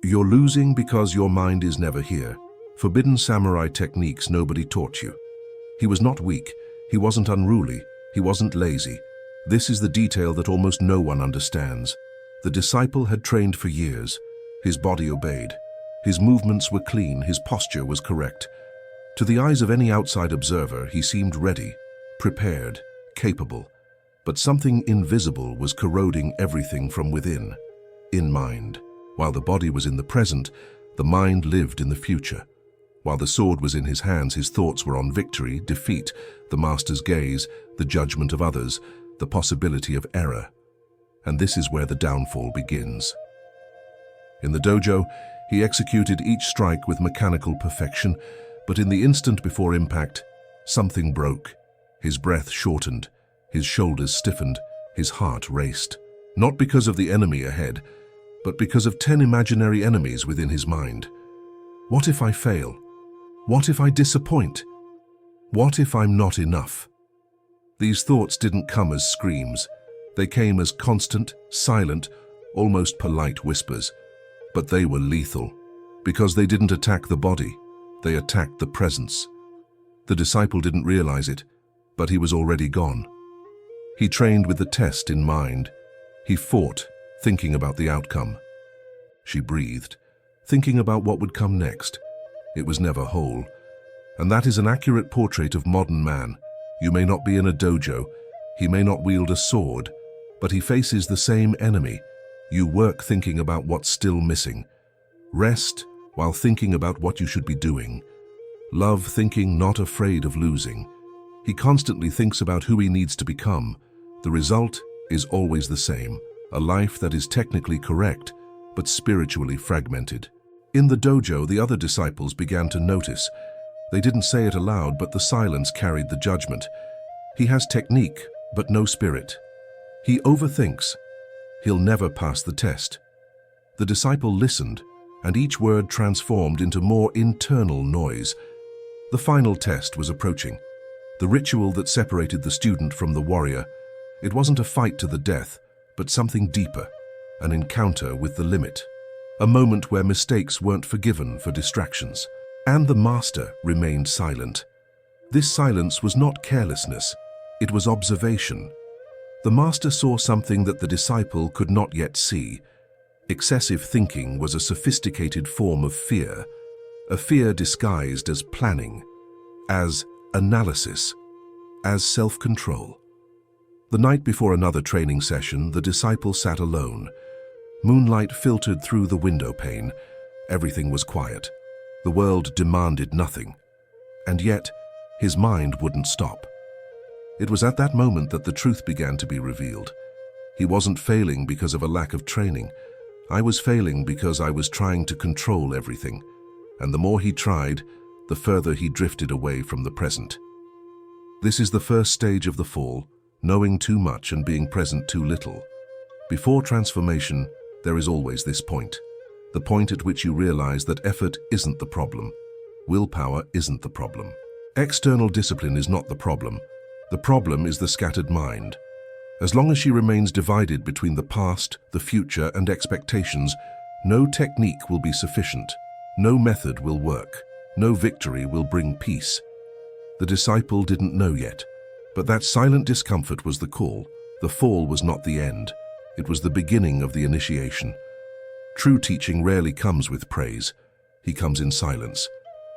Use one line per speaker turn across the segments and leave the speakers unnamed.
You're losing because your mind is never here. Forbidden samurai techniques nobody taught you. He was not weak, he wasn't unruly, he wasn't lazy. This is the detail that almost no one understands. The disciple had trained for years. His body obeyed. His movements were clean, his posture was correct. To the eyes of any outside observer, he seemed ready, prepared, capable. But something invisible was corroding everything from within, in mind. While the body was in the present, the mind lived in the future. While the sword was in his hands, his thoughts were on victory, defeat, the master's gaze, the judgment of others, the possibility of error. And this is where the downfall begins. In the dojo, he executed each strike with mechanical perfection, but in the instant before impact, something broke. His breath shortened, his shoulders stiffened, his heart raced. Not because of the enemy ahead, but because of 10 imaginary enemies within his mind. What if I fail? What if I disappoint? What if I'm not enough? These thoughts didn't come as screams. They came as constant, silent, almost polite whispers. But they were lethal, because they didn't attack the body, they attacked the presence. The disciple didn't realize it, but he was already gone. He trained with the test in mind. He fought, thinking about the outcome. She breathed, thinking about what would come next. It was never whole. And that is an accurate portrait of modern man. You may not be in a dojo, he may not wield a sword, but he faces the same enemy. You work thinking about what's still missing. Rest while thinking about what you should be doing. Love thinking, not afraid of losing. He constantly thinks about who he needs to become. The result is always the same, a life that is technically correct, but spiritually fragmented. In the dojo, the other disciples began to notice. They didn't say it aloud, but the silence carried the judgment. He has technique, but no spirit. He overthinks. He'll never pass the test. The disciple listened, and each word transformed into more internal noise. The final test was approaching. The ritual that separated the student from the warrior. It wasn't a fight to the death, but something deeper, an encounter with the limit. A moment where mistakes weren't forgiven for distractions. And the master remained silent. This silence was not carelessness, it was observation. The master saw something that the disciple could not yet see. Excessive thinking was a sophisticated form of fear, a fear disguised as planning, as analysis, as self-control. The night before another training session, the disciple sat alone. Moonlight filtered through the window pane. Everything was quiet. The world demanded nothing. And yet, his mind wouldn't stop. It was at that moment that the truth began to be revealed. He wasn't failing because of a lack of training. I was failing because I was trying to control everything. And the more he tried, the further he drifted away from the present. This is the first stage of the fall, knowing too much and being present too little. Before transformation, there is always this point. The point at which you realize that effort isn't the problem. Willpower isn't the problem. External discipline is not the problem. The problem is the scattered mind. As long as she remains divided between the past, the future, and expectations, no technique will be sufficient. No method will work. No victory will bring peace. The disciple didn't know yet, but that silent discomfort was the call. The fall was not the end. It was the beginning of the initiation. True teaching rarely comes with praise. He comes in silence.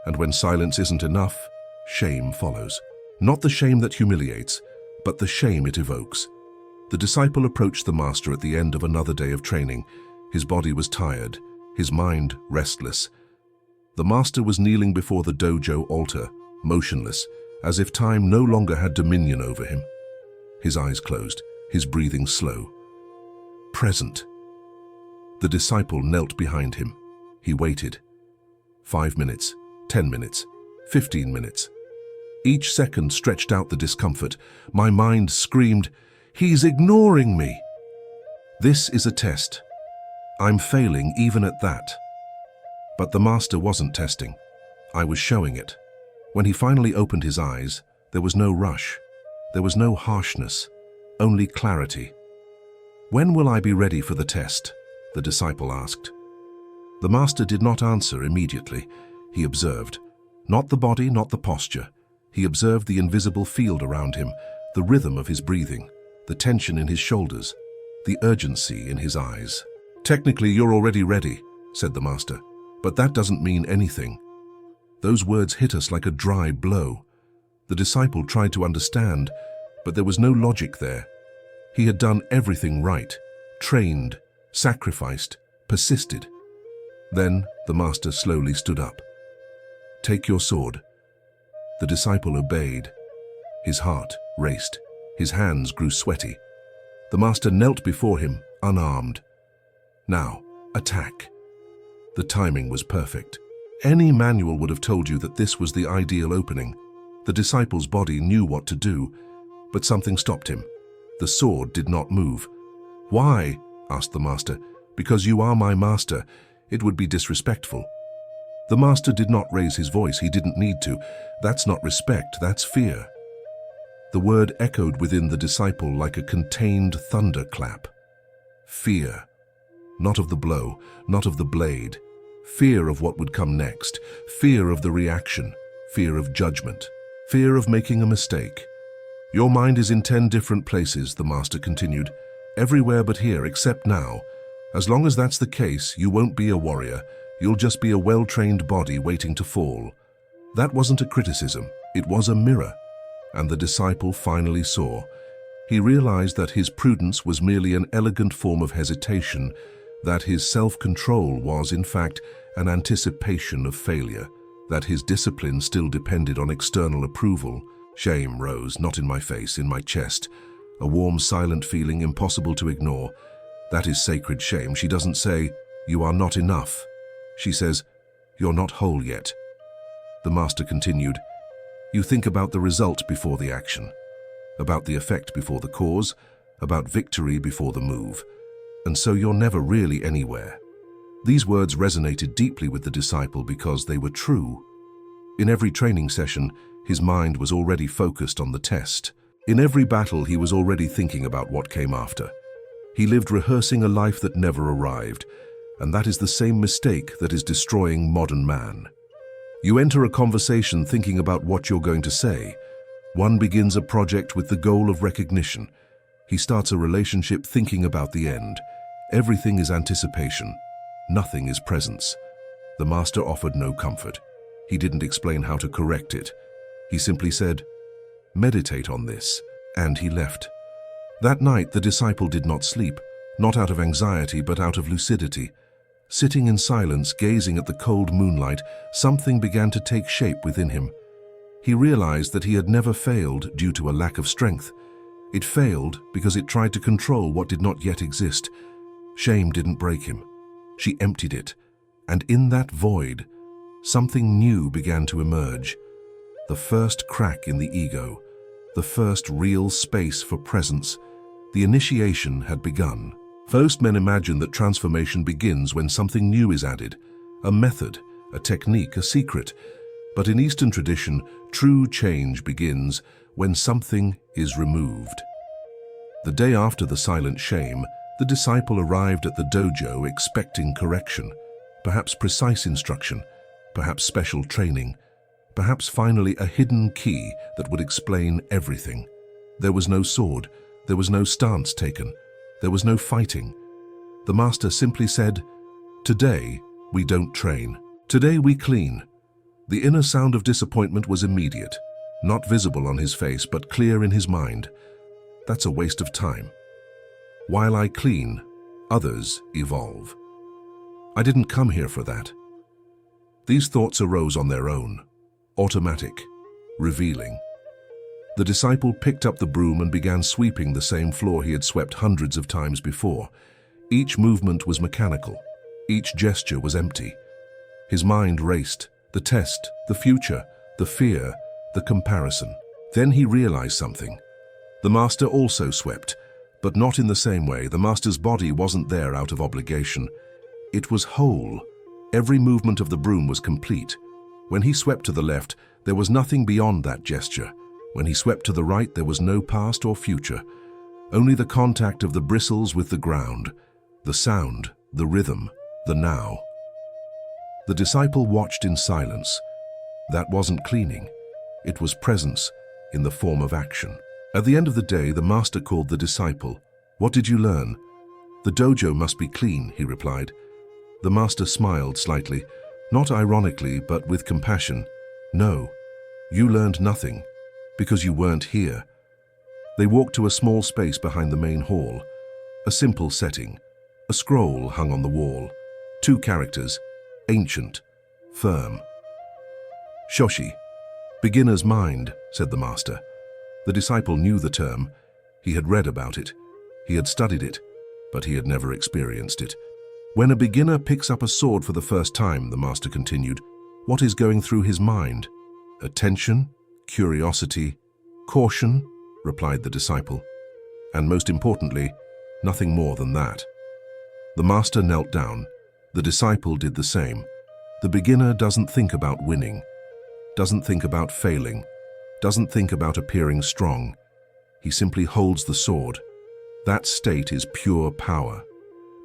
And when silence isn't enough, shame follows. Not the shame that humiliates, but the shame it evokes. The disciple approached the master at the end of another day of training. His body was tired, his mind restless. The master was kneeling before the dojo altar, motionless, as if time no longer had dominion over him. His eyes closed, his breathing slow. Present. The disciple knelt behind him. He waited. 5 minutes, 10 minutes, 15 minutes. Each second stretched out the discomfort. My mind screamed, "He's ignoring me." This is a test. I'm failing even at that. But the master wasn't testing. I was showing it. When he finally opened his eyes, there was no rush. There was no harshness, only clarity. "When will I be ready for the test?" the disciple asked. The master did not answer immediately. He observed. Not the body, not the posture. He observed the invisible field around him, the rhythm of his breathing, the tension in his shoulders, the urgency in his eyes. "Technically, you're already ready," said the master, "but that doesn't mean anything." Those words hit us like a dry blow. The disciple tried to understand, but there was no logic there. He had done everything right, trained, sacrificed, persisted. Then the master slowly stood up. "Take your sword." The disciple obeyed. His heart raced. His hands grew sweaty. The master knelt before him, unarmed. "Now, attack." The timing was perfect. Any manual would have told you that this was the ideal opening. The disciple's body knew what to do, but something stopped him. The sword did not move. "Why?" asked the master. "Because you are my master. It would be disrespectful." The master did not raise his voice. He didn't need to. That's not respect, that's fear. The word echoed within the disciple like a contained thunderclap. Fear. Not of the blow, not of the blade. Fear of what would come next. Fear of the reaction. Fear of judgment. Fear of making a mistake. "Your mind is in 10 different places," the master continued. "Everywhere but here, except now. As long as that's the case, you won't be a warrior. You'll just be a well-trained body waiting to fall." That wasn't a criticism. It was a mirror. And the disciple finally saw. He realized that his prudence was merely an elegant form of hesitation, that his self-control was, in fact, an anticipation of failure, that his discipline still depended on external approval. Shame rose, not in my face, in my chest, a warm, silent feeling impossible to ignore. That is sacred shame. She doesn't say, "You are not enough." She says, "You're not whole yet." The master continued, "You think about the result before the action, about the effect before the cause, about victory before the move, and so you're never really anywhere." These words resonated deeply with the disciple because they were true. In every training session, his mind was already focused on the test. In every battle, he was already thinking about what came after. He lived rehearsing a life that never arrived, and that is the same mistake that is destroying modern man. You enter a conversation thinking about what you're going to say. One begins a project with the goal of recognition. He starts a relationship thinking about the end. Everything is anticipation. Nothing is presence. The master offered no comfort. He didn't explain how to correct it. He simply said, "Meditate on this," and he left. That night, the disciple did not sleep, not out of anxiety, but out of lucidity. Sitting in silence, gazing at the cold moonlight, something began to take shape within him. He realized that he had never failed due to a lack of strength. It failed because it tried to control what did not yet exist. Shame didn't break him. She emptied it, and in that void, something new began to emerge. The first crack in the ego, the first real space for presence. The initiation had begun. Most men imagine that transformation begins when something new is added, a method, a technique, a secret. But in Eastern tradition, true change begins when something is removed. The day after the silent shame, the disciple arrived at the dojo expecting correction, perhaps precise instruction, perhaps special training, perhaps finally a hidden key that would explain everything. There was no sword, there was no stance taken, there was no fighting. The master simply said, "Today we don't train. Today we clean." The inner sound of disappointment was immediate, not visible on his face, but clear in his mind. That's a waste of time. While I clean, others evolve. I didn't come here for that. These thoughts arose on their own, automatic, revealing. The disciple picked up the broom and began sweeping the same floor he had swept hundreds of times before. Each movement was mechanical. Each gesture was empty. His mind raced. The test, the future, the fear, the comparison. Then he realized something. The master also swept, but not in the same way. The master's body wasn't there out of obligation. It was whole. Every movement of the broom was complete. When he swept to the left, there was nothing beyond that gesture. When he swept to the right, there was no past or future. Only the contact of the bristles with the ground, the sound, the rhythm, the now. The disciple watched in silence. That wasn't cleaning. It was presence in the form of action. At the end of the day, the master called the disciple. "What did you learn?" "The dojo must be clean," he replied. The master smiled slightly, not ironically, but with compassion. "No, you learned nothing, because you weren't here." They walked to a small space behind the main hall. A simple setting. A scroll hung on the wall. 2 characters, ancient, firm. "Shoshi, beginner's mind," said the master. The disciple knew the term. He had read about it. He had studied it, but he had never experienced it. "When a beginner picks up a sword for the first time," the master continued, "what is going through his mind? Attention, curiosity, caution," replied the disciple. "And most importantly, nothing more than that." The master knelt down. The disciple did the same. The beginner doesn't think about winning, doesn't think about failing, doesn't think about appearing strong. He simply holds the sword. That state is pure power,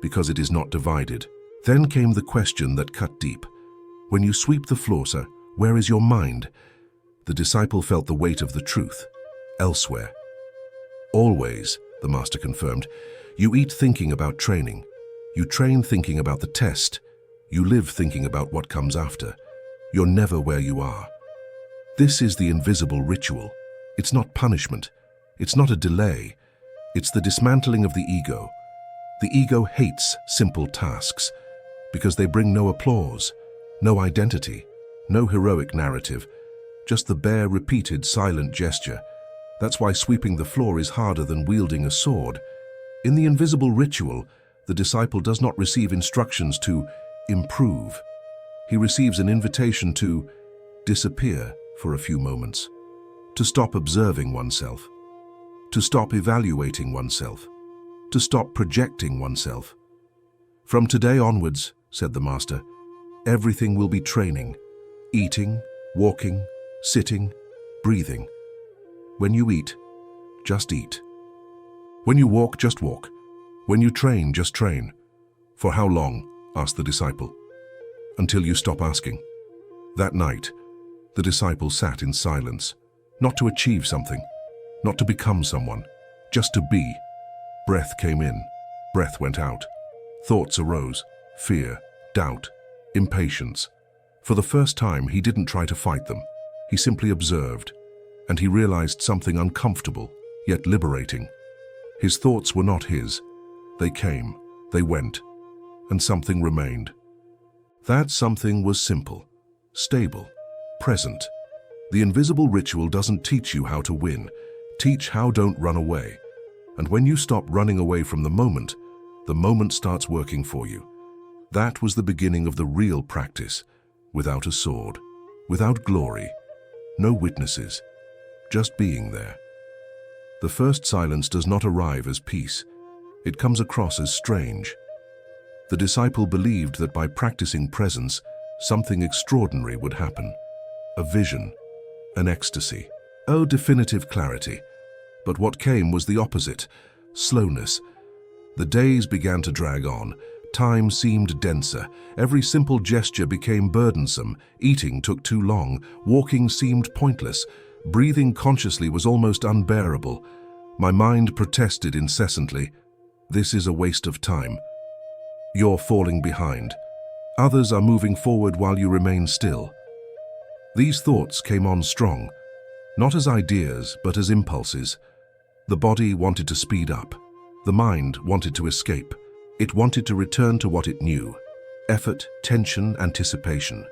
because it is not divided. Then came the question that cut deep. "When you sweep the floor, sir, where is your mind?" The disciple felt the weight of the truth. Elsewhere. "Always," the master confirmed. "You eat thinking about training. You train thinking about the test. You live thinking about what comes after. You're never where you are." This is the invisible ritual. It's not punishment. It's not a delay. It's the dismantling of the ego. The ego hates simple tasks because they bring no applause, no identity, no heroic narrative, just the bare, repeated, silent gesture. That's why sweeping the floor is harder than wielding a sword. In the invisible ritual, the disciple does not receive instructions to improve. He receives an invitation to disappear for a few moments, to stop observing oneself, to stop evaluating oneself, to stop projecting oneself. "From today onwards," said the master, "everything will be training, eating, walking, sitting, breathing. When you eat, just eat. When you walk, just walk. When you train, just train." "For how long?" asked the disciple. "Until you stop asking." That night, the disciple sat in silence, not to achieve something, not to become someone, just to be. Breath came in, breath went out. Thoughts arose, fear, doubt, impatience. For the first time, he didn't try to fight them. He simply observed, and he realized something uncomfortable, yet liberating. His thoughts were not his. They came, they went, and something remained. That something was simple, stable, present. The invisible ritual doesn't teach you how to win. Teach how don't run away. And when you stop running away from the moment starts working for you. That was the beginning of the real practice, without a sword, without glory, no witnesses, just being there. The first silence does not arrive as peace. It comes across as strange. The disciple believed that by practicing presence, something extraordinary would happen. A vision, an ecstasy, oh, definitive clarity. But what came was the opposite, slowness. The days began to drag on. Time seemed denser. Every simple gesture became burdensome. Eating took too long. Walking seemed pointless. Breathing consciously was almost unbearable. My mind protested incessantly. This is a waste of time. You're falling behind. Others are moving forward while you remain still. These thoughts came on strong, not as ideas, but as impulses. The body wanted to speed up. The mind wanted to escape. It wanted to return to what it knew. Effort, tension, anticipation.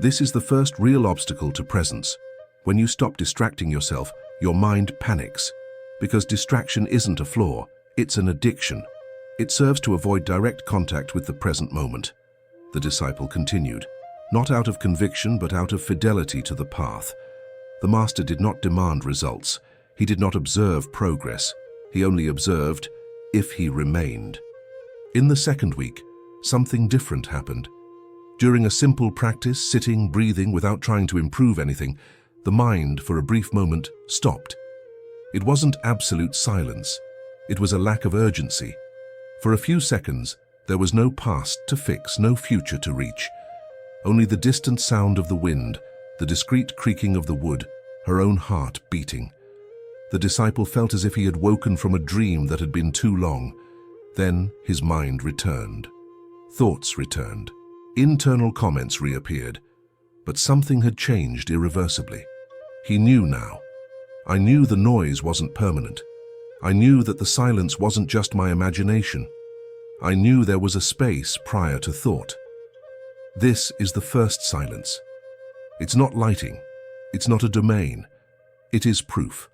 This is the first real obstacle to presence. When you stop distracting yourself, your mind panics. Because distraction isn't a flaw, it's an addiction. It serves to avoid direct contact with the present moment. The disciple continued, not out of conviction but out of fidelity to the path. The master did not demand results. He did not observe progress. He only observed if he remained. In the second week, something different happened. During a simple practice, sitting, breathing, without trying to improve anything, the mind, for a brief moment, stopped. It wasn't absolute silence. It was a lack of urgency. For a few seconds, there was no past to fix, no future to reach. only the distant sound of the wind, the discreet creaking of the wood, her own heart beating. The disciple felt as if he had woken from a dream that had been too long. Then his mind returned. Thoughts returned. Internal comments reappeared. But something had changed irreversibly. He knew now. I knew the noise wasn't permanent. I knew that the silence wasn't just my imagination. I knew there was a space prior to thought. This is the first silence. It's not lighting. It's not a domain. It is proof.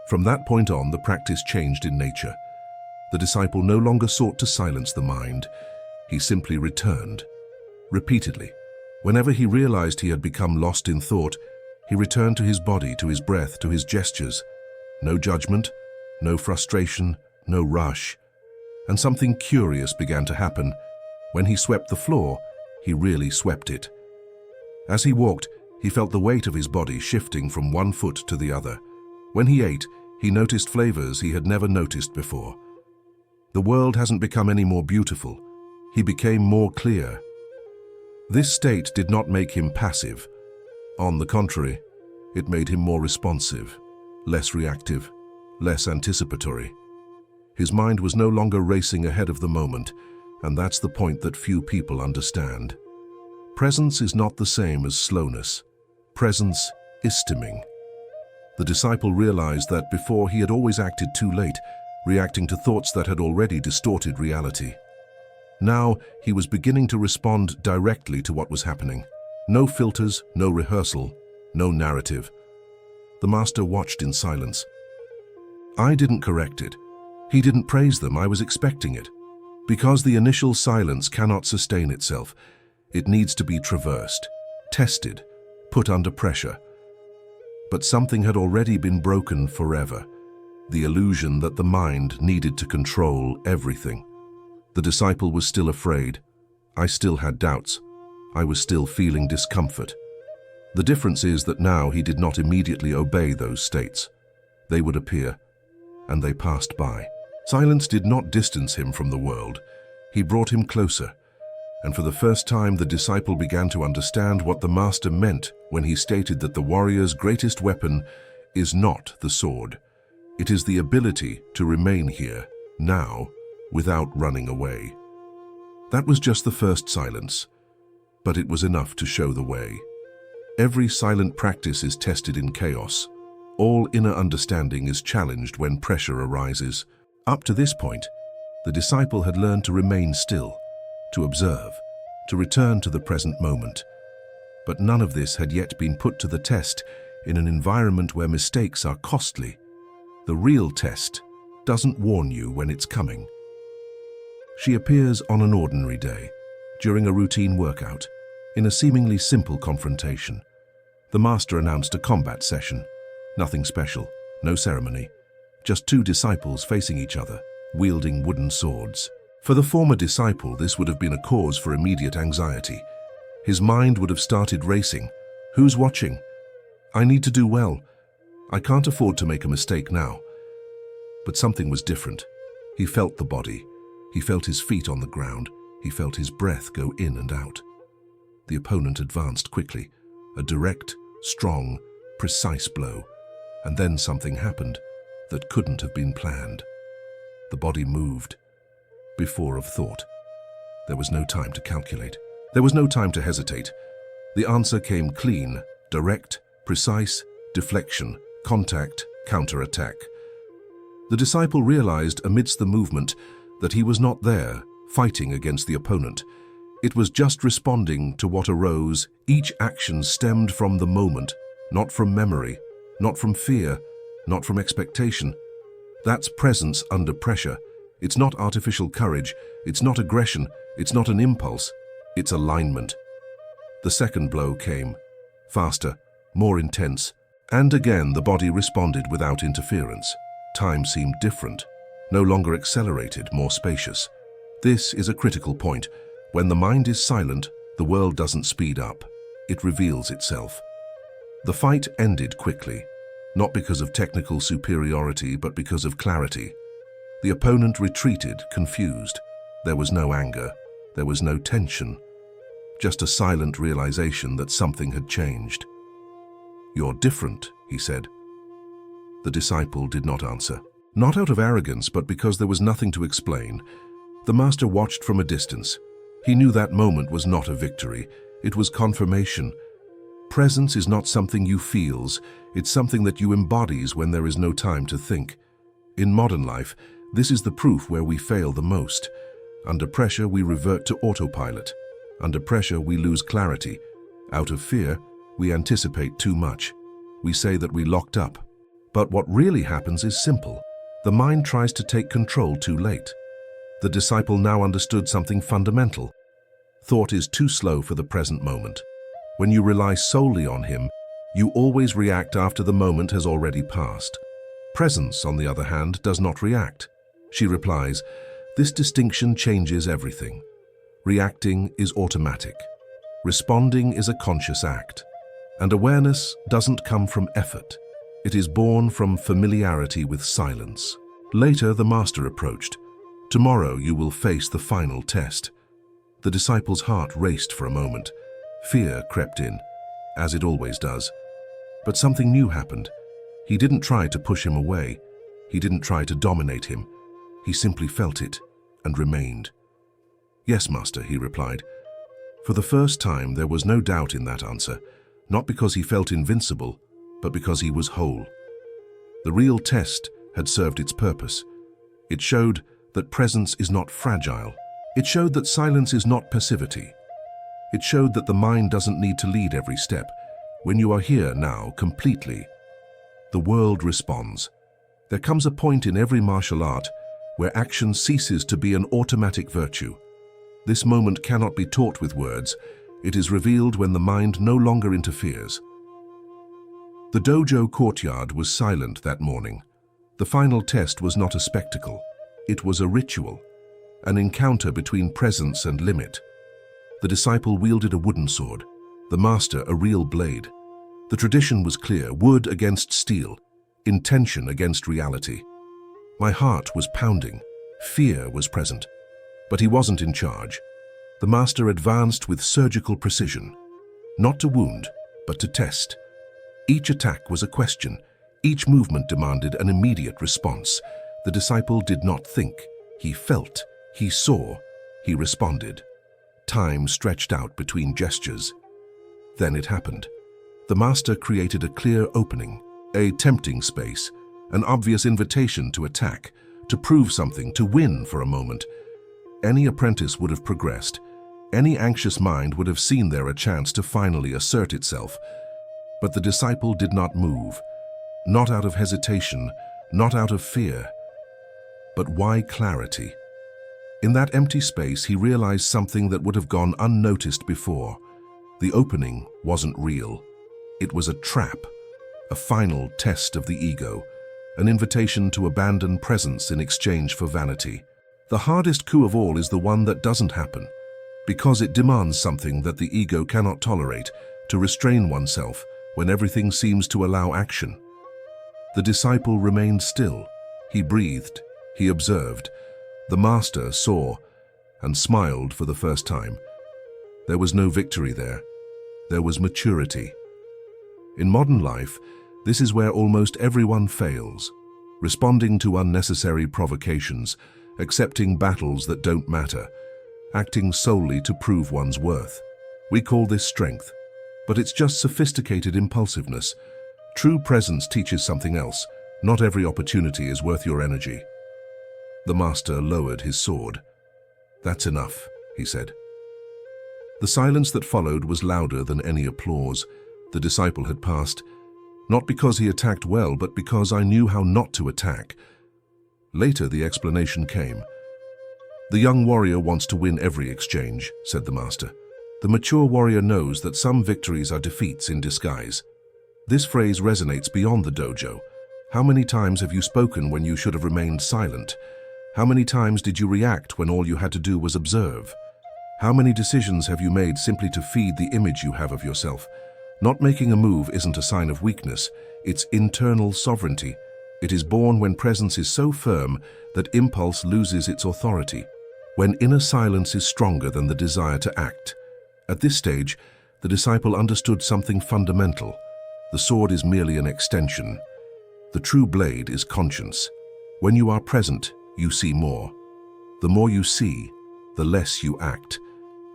From that point on, the practice changed in nature. The disciple no longer sought to silence the mind. He simply returned. Repeatedly. Whenever he realized he had become lost in thought, he returned to his body, to his breath, to his gestures. No judgment, no frustration, no rush. And something curious began to happen. When he swept the floor, he really swept it. As he walked, he felt the weight of his body shifting from one foot to the other. When he ate, he noticed flavors he had never noticed before. The world hasn't become any more beautiful. He became more clear. This state did not make him passive. On the contrary, it made him more responsive, less reactive, less anticipatory. His mind was no longer racing ahead of the moment, and that's the point that few people understand. Presence is not the same as slowness. Presence is stimming. The disciple realized that before he had always acted too late, reacting to thoughts that had already distorted reality. Now he was beginning to respond directly to what was happening. No filters, no rehearsal, no narrative. The master watched in silence. I didn't correct it. He didn't praise them, I was expecting it. Because the initial silence cannot sustain itself, it needs to be traversed, tested, put under pressure. But something had already been broken forever. The illusion that the mind needed to control everything. The disciple was still afraid. I still had doubts. I was still feeling discomfort. The difference is that now he did not immediately obey those states. They would appear, and they passed by. Silence did not distance him from the world. He brought him closer. And for the first time, the disciple began to understand what the master meant when he stated that the warrior's greatest weapon is not the sword. It is the ability to remain here, now, without running away. That was just the first silence, but it was enough to show the way. Every silent practice is tested in chaos. All inner understanding is challenged when pressure arises. Up to this point, the disciple had learned to remain still, to observe, to return to the present moment. But none of this had yet been put to the test in an environment where mistakes are costly. The real test doesn't warn you when it's coming. She appears on an ordinary day, during a routine workout, in a seemingly simple confrontation. The master announced a combat session. Nothing special, no ceremony, just two disciples facing each other, wielding wooden swords. For the former disciple, this would have been a cause for immediate anxiety. His mind would have started racing. Who's watching? I need to do well. I can't afford to make a mistake now. But something was different. He felt the body. He felt his feet on the ground. He felt his breath go in and out. The opponent advanced quickly. A direct, strong, precise blow. And then something happened that couldn't have been planned. The body moved. Before of thought. There was no time to calculate. There was no time to hesitate. The answer came clean, direct, precise, deflection, contact, counterattack. The disciple realized amidst the movement that he was not there, fighting against the opponent. It was just responding to what arose. Each action stemmed from the moment, not from memory, not from fear, not from expectation. That's presence under pressure. It's not artificial courage, it's not aggression, it's not an impulse, it's alignment. The second blow came, faster, more intense, and again the body responded without interference. Time seemed different, no longer accelerated, more spacious. This is a critical point. When the mind is silent, the world doesn't speed up. It reveals itself. The fight ended quickly, not because of technical superiority, but because of clarity. The opponent retreated, confused. There was no anger. There was no tension. just a silent realization that something had changed. "You're different," he said. The disciple did not answer. Not out of arrogance, but because there was nothing to explain. The master watched from a distance. He knew that moment was not a victory. It was confirmation. Presence is not something you feels, it's something that you embodies when there is no time to think. In modern life, this is the proof where we fail the most. Under pressure, we revert to autopilot. Under pressure, we lose clarity. Out of fear, we anticipate too much. We say that we locked up. But what really happens is simple. The mind tries to take control too late. The disciple now understood something fundamental. Thought is too slow for the present moment. When you rely solely on him, you always react after the moment has already passed. Presence, on the other hand, does not react. She replies, "This distinction changes everything. Reacting is automatic. Responding is a conscious act. And awareness doesn't come from effort. It is born from familiarity with silence." Later, the master approached. "Tomorrow you will face the final test." The disciple's heart raced for a moment. Fear crept in, as it always does. But something new happened. He didn't try to push him away. He didn't try to dominate him. He simply felt it and remained. "Yes, master," he replied. For the first time, there was no doubt in that answer, not because he felt invincible, but because he was whole. The real test had served its purpose. It showed that presence is not fragile. It showed that silence is not passivity. It showed that the mind doesn't need to lead every step. When you are here now, completely, the world responds. There comes a point in every martial art where action ceases to be an automatic virtue. This moment cannot be taught with words. It is revealed when the mind no longer interferes. The dojo courtyard was silent that morning. The final test was not a spectacle. It was a ritual, an encounter between presence and limit. The disciple wielded a wooden sword, the master a real blade. The tradition was clear: wood against steel, intention against reality. My heart was pounding. Fear was present. But he wasn't in charge. The master advanced with surgical precision, not to wound, but to test. Each attack was a question. Each movement demanded an immediate response. The disciple did not think. He felt. He saw. He responded. Time stretched out between gestures. Then it happened. The master created a clear opening, a tempting space, an obvious invitation to attack, to prove something, to win for a moment. Any apprentice would have progressed. Any anxious mind would have seen there a chance to finally assert itself. But the disciple did not move, not out of hesitation, not out of fear. But why clarity? In that empty space, he realized something that would have gone unnoticed before. The opening wasn't real. It was a trap, a final test of the ego, an invitation to abandon presence in exchange for vanity. The hardest coup of all is the one that doesn't happen, because it demands something that the ego cannot tolerate, to restrain oneself when everything seems to allow action. The disciple remained still. He breathed. He observed. The master saw and smiled for the first time. There was no victory there. There was maturity. In modern life, this is where almost everyone fails, responding to unnecessary provocations, accepting battles that don't matter, acting solely to prove one's worth. We call this strength, but it's just sophisticated impulsiveness. True presence teaches something else. Not every opportunity is worth your energy. The master lowered his sword. "That's enough," he said. The silence that followed was louder than any applause. The disciple had passed, not because he attacked well, but because I knew how not to attack. Later, the explanation came. "The young warrior wants to win every exchange," said the master. "The mature warrior knows that some victories are defeats in disguise." This phrase resonates beyond the dojo. How many times have you spoken when you should have remained silent? How many times did you react when all you had to do was observe? How many decisions have you made simply to feed the image you have of yourself? Not making a move isn't a sign of weakness, it's internal sovereignty. It is born when presence is so firm that impulse loses its authority, when inner silence is stronger than the desire to act. At this stage, the disciple understood something fundamental. The sword is merely an extension. The true blade is conscience. When you are present, you see more. The more you see, the less you act.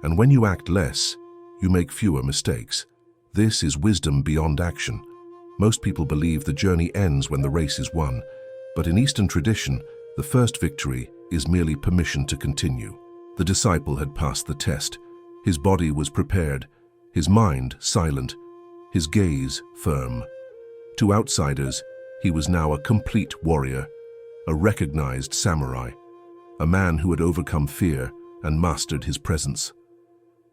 And when you act less, you make fewer mistakes. This is wisdom beyond action. Most people believe the journey ends when the race is won, but in Eastern tradition, the first victory is merely permission to continue. The disciple had passed the test. His body was prepared, his mind silent, his gaze firm. To outsiders, he was now a complete warrior, a recognized samurai, a man who had overcome fear and mastered his presence.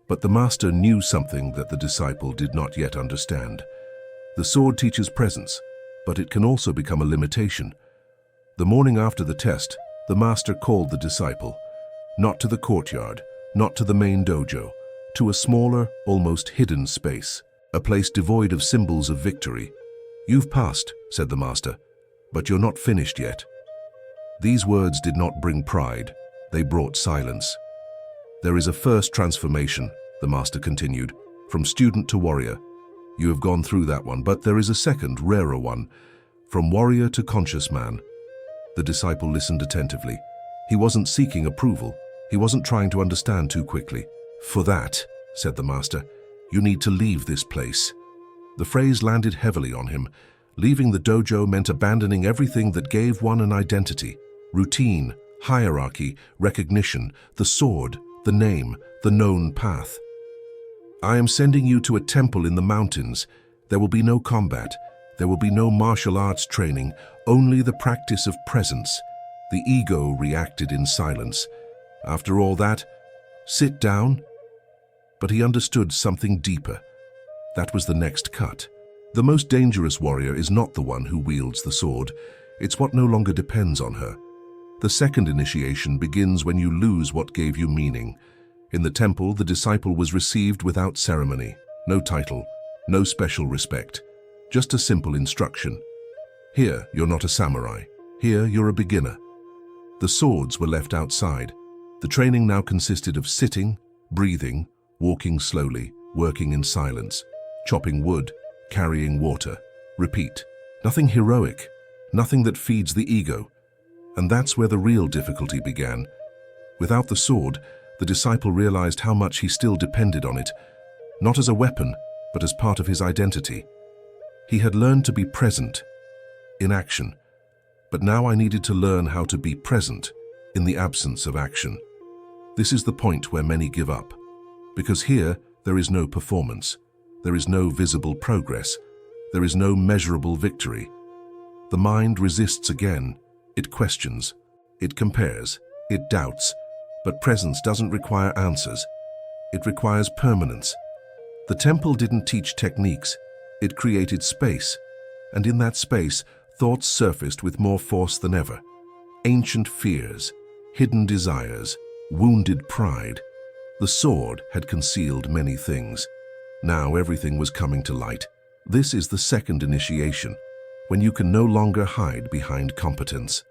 But the master knew something that the disciple did not yet understand. The sword teaches presence, but it can also become a limitation. The morning after the test, the master called the disciple, not to the courtyard, not to the main dojo, to a smaller, almost hidden space, a place devoid of symbols of victory. "You've passed," said the master, "but you're not finished yet." These words did not bring pride, they brought silence. "There is a first transformation," the master continued, "from student to warrior. You have gone through that one, but there is a second, rarer one, from warrior to conscious man." The disciple listened attentively. He wasn't seeking approval. He wasn't trying to understand too quickly. "For that," said the master, "you need to leave this place." The phrase landed heavily on him. Leaving the dojo meant abandoning everything that gave one an identity: routine, hierarchy, recognition, the sword, the name, the known path. "I am sending you to a temple in the mountains. There will be no combat. There will be no martial arts training, only the practice of presence." The ego reacted in silence. After all that, sit down? But he understood something deeper. That was the next cut. The most dangerous warrior is not the one who wields the sword. It's what no longer depends on her. The second initiation begins when you lose what gave you meaning. In the temple, the disciple was received without ceremony. No title, no special respect. Just a simple instruction. Here, you're not a samurai. Here, you're a beginner. The swords were left outside. The training now consisted of sitting, breathing, walking slowly, working in silence, chopping wood, carrying water. Repeat. Nothing heroic, nothing that feeds the ego. And that's where the real difficulty began. Without the sword, the disciple realized how much he still depended on it, not as a weapon, but as part of his identity. He had learned to be present, in action, but now I needed to learn how to be present in the absence of action. This is the point where many give up, because here there is no performance, there is no visible progress, there is no measurable victory. The mind resists again, it questions, it compares, it doubts, but presence doesn't require answers, it requires permanence. The temple didn't teach techniques, it created space, and in that space, thoughts surfaced with more force than ever. Ancient fears, hidden desires, wounded pride. The sword had concealed many things. Now everything was coming to light. This is the second initiation, when you can no longer hide behind competence.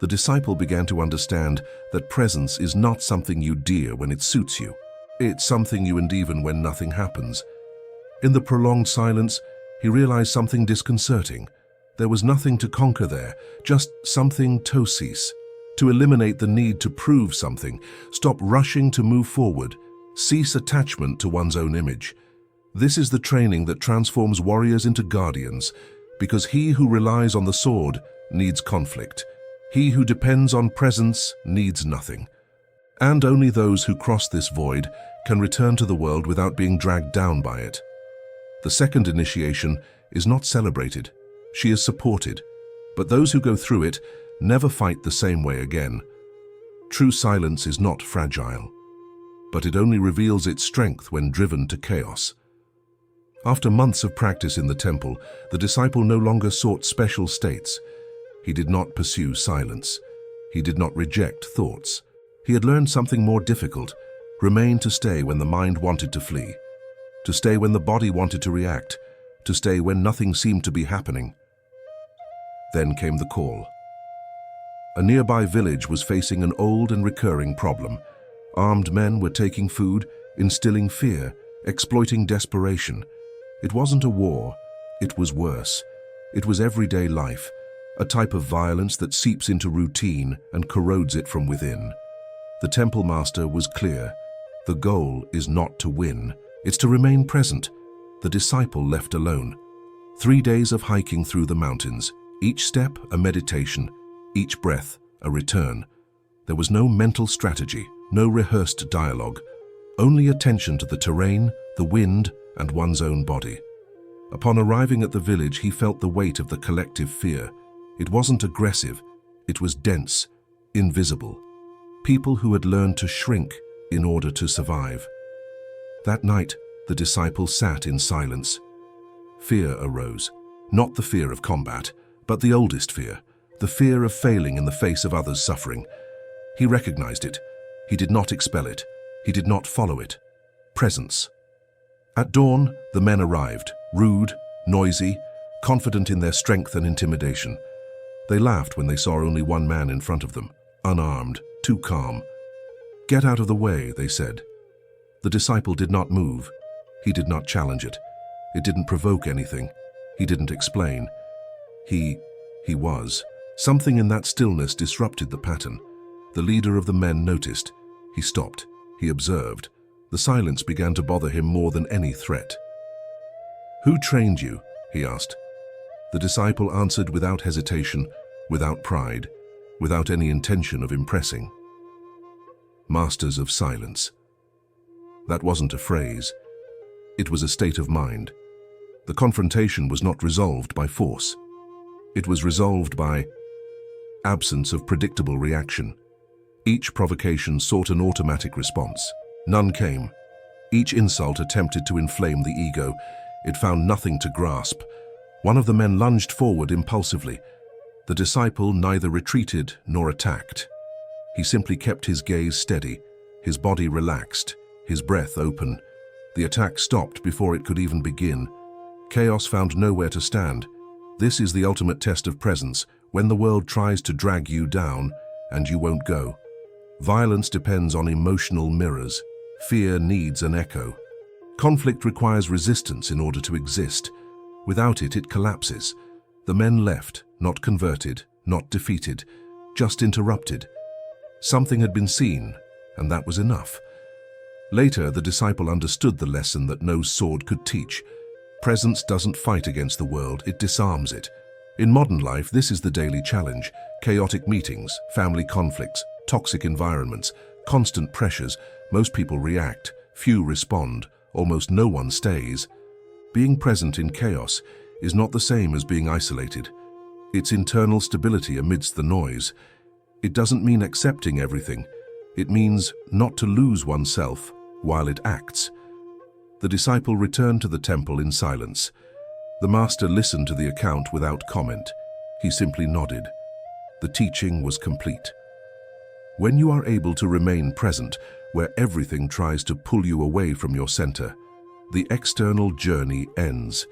The disciple began to understand that presence is not something you dear when it suits you. It's something you endeavor when nothing happens. In the prolonged silence, he realized something disconcerting. There was nothing to conquer there, just something to cease. To eliminate the need to prove something, stop rushing to move forward, cease attachment to one's own image. This is the training that transforms warriors into guardians, because he who relies on the sword needs conflict. He who depends on presence needs nothing. And only those who cross this void can return to the world without being dragged down by it. The second initiation is not celebrated. She is supported, but those who go through it never fight the same way again. True silence is not fragile, but it only reveals its strength when driven to chaos. After months of practice in the temple, the disciple no longer sought special states. He did not pursue silence. He did not reject thoughts. He had learned something more difficult: remain to stay when the mind wanted to flee, to stay when the body wanted to react, to stay when nothing seemed to be happening. Then came the call. A nearby village was facing an old and recurring problem. Armed men were taking food, instilling fear, exploiting desperation. It wasn't a war, it was worse. It was everyday life, a type of violence that seeps into routine and corrodes it from within. The temple master was clear. The goal is not to win, it's to remain present. The disciple left alone. 3 days of hiking through the mountains, each step a meditation, each breath a return. There was no mental strategy, no rehearsed dialogue, only attention to the terrain, the wind, and one's own body. Upon arriving at the village, he felt the weight of the collective fear. It wasn't aggressive, it was dense, invisible. People who had learned to shrink in order to survive. That night, the disciple sat in silence. Fear arose, not the fear of combat, but the oldest fear, the fear of failing in the face of others' suffering. He recognized it. He did not expel it. He did not follow it. Presence. At dawn, the men arrived, rude, noisy, confident in their strength and intimidation. They laughed when they saw only one man in front of them, unarmed, too calm. "Get out of the way," they said. The disciple did not move. He did not challenge it. It didn't provoke anything. He didn't explain. He was. Something in that stillness disrupted the pattern. The leader of the men noticed. He stopped. He observed. The silence began to bother him more than any threat. "Who trained you?" he asked. The disciple answered without hesitation, without pride, without any intention of impressing. "Masters of silence." That wasn't a phrase. It was a state of mind. The confrontation was not resolved by force. It was resolved by absence of predictable reaction. Each provocation sought an automatic response. None came. Each insult attempted to inflame the ego. It found nothing to grasp. One of the men lunged forward impulsively. The disciple neither retreated nor attacked. He simply kept his gaze steady, his body relaxed, his breath open. The attack stopped before it could even begin. Chaos found nowhere to stand. This is the ultimate test of presence, when the world tries to drag you down and you won't go. Violence depends on emotional mirrors. Fear needs an echo. Conflict requires resistance in order to exist. Without it, it collapses. The men left, not converted, not defeated, just interrupted. Something had been seen, and that was enough. Later, the disciple understood the lesson that no sword could teach. Presence doesn't fight against the world, it disarms it. In modern life, this is the daily challenge. Chaotic meetings, family conflicts, toxic environments, constant pressures. Most people react, few respond, almost no one stays. Being present in chaos is not the same as being isolated. It's internal stability amidst the noise. It doesn't mean accepting everything. It means not to lose oneself while it acts. The disciple returned to the temple in silence. The master listened to the account without comment. He simply nodded. The teaching was complete. When you are able to remain present where everything tries to pull you away from your center, the external journey ends.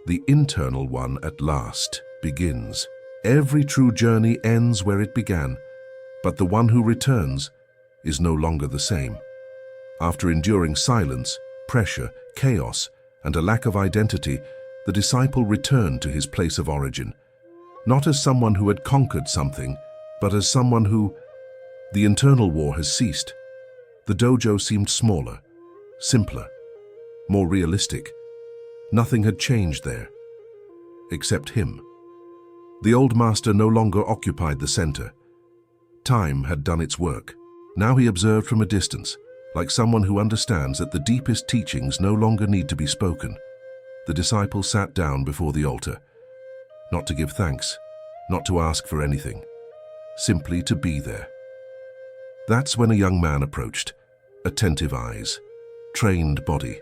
The internal one at last begins. Every true journey ends where it began, but the one who returns is no longer the same. After enduring silence, pressure, chaos, and a lack of identity, the disciple returned to his place of origin, not as someone who had conquered something, but as someone who... The internal war has ceased. The dojo seemed smaller, simpler, more realistic. Nothing had changed there, except him. The old master no longer occupied the center. Time had done its work. Now he observed from a distance, like someone who understands that the deepest teachings no longer need to be spoken. The disciple sat down before the altar, not to give thanks, not to ask for anything, simply to be there. That's when a young man approached, attentive eyes, trained body,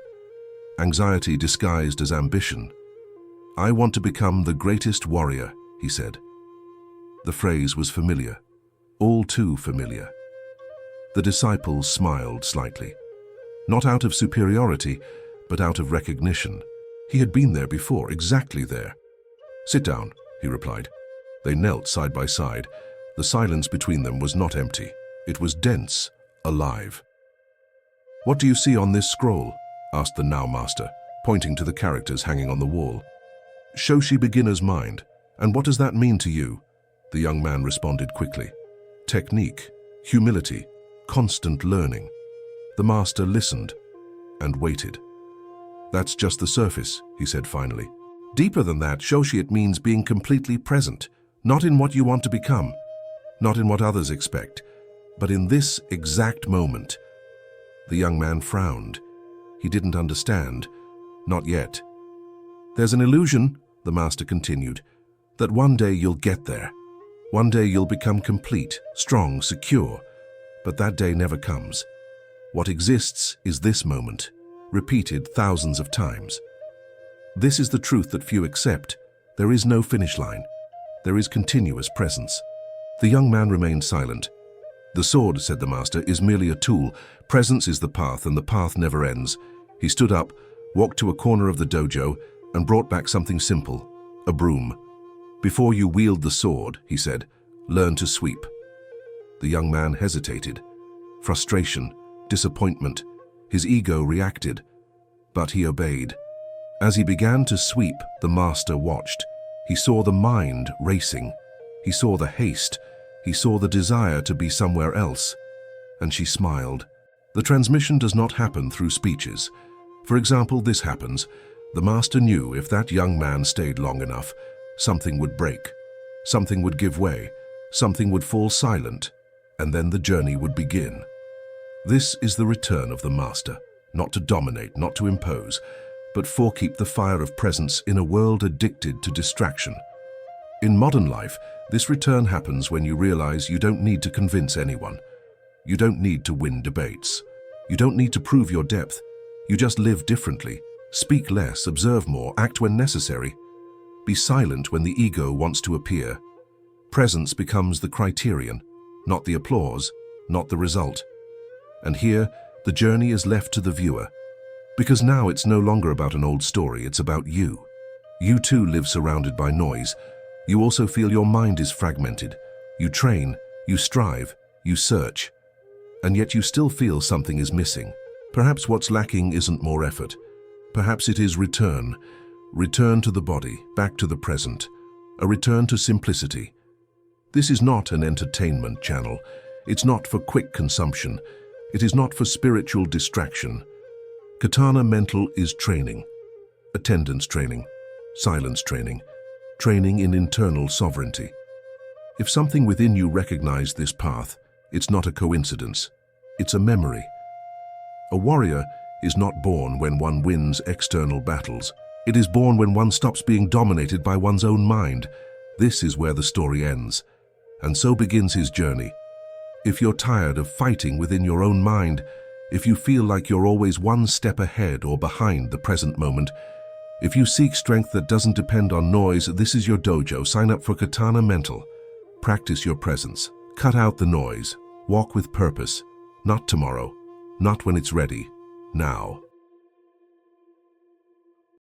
anxiety disguised as ambition. "I want to become the greatest warrior," he said. The phrase was familiar, all too familiar. The disciple smiled slightly, not out of superiority, but out of recognition. He had been there before, exactly there. "Sit down," he replied. They knelt side by side. The silence between them was not empty. It was dense, alive. "What do you see on this scroll?" asked the now master, pointing to the characters hanging on the wall. "Shoshi beginner's mind. And what does that mean to you?" The young man responded quickly. "Technique, humility, constant learning." The master listened and waited. "That's just the surface," he said finally. "Deeper than that, Shoshi, it means being completely present, not in what you want to become, not in what others expect, but in this exact moment." The young man frowned. He didn't understand. Not yet. "There's an illusion," the master continued, "that one day you'll get there. One day you'll become complete, strong, secure. But that day never comes. What exists is this moment, repeated thousands of times. This is the truth that few accept. There is no finish line. There is continuous presence." The young man remained silent. "The sword," said the master, "is merely a tool. Presence is the path, and the path never ends." He stood up, walked to a corner of the dojo, and brought back something simple, a broom. "Before you wield the sword," he said, "learn to sweep." The young man hesitated. Frustration, disappointment, his ego reacted, but he obeyed. As he began to sweep, the master watched. He saw the mind racing. He saw the haste. He saw the desire to be somewhere else. And she smiled. The transmission does not happen through speeches. For example, this happens. The master knew if that young man stayed long enough, something would break. Something would give way. Something would fall silent. And then the journey would begin. This is the return of the master. Not to dominate, not to impose, but for keep the fire of presence in a world addicted to distraction. In modern life, this return happens when you realize you don't need to convince anyone. You don't need to win debates. You don't need to prove your depth. You just live differently, speak less, observe more, act when necessary. Be silent when the ego wants to appear. Presence becomes the criterion, not the applause, not the result. And here, the journey is left to the viewer. Because now it's no longer about an old story, it's about you. You too live surrounded by noise. You also feel your mind is fragmented. You train, you strive, you search. And yet you still feel something is missing. Perhaps what's lacking isn't more effort. Perhaps it is return. Return to the body, back to the present. A return to simplicity. This is not an entertainment channel. It's not for quick consumption. It is not for spiritual distraction. Katana Mental is training. Attendance training. Silence training. Training in internal sovereignty. If something within you recognizes this path, it's not a coincidence. It's a memory. A warrior is not born when one wins external battles. It is born when one stops being dominated by one's own mind. This is where the story ends. And so begins his journey. If you're tired of fighting within your own mind, if you feel like you're always one step ahead or behind the present moment, if you seek strength that doesn't depend on noise, this is your dojo. Sign up for Katana Mental. Practice your presence. Cut out the noise. Walk with purpose. Not tomorrow. Not when it's ready. Now.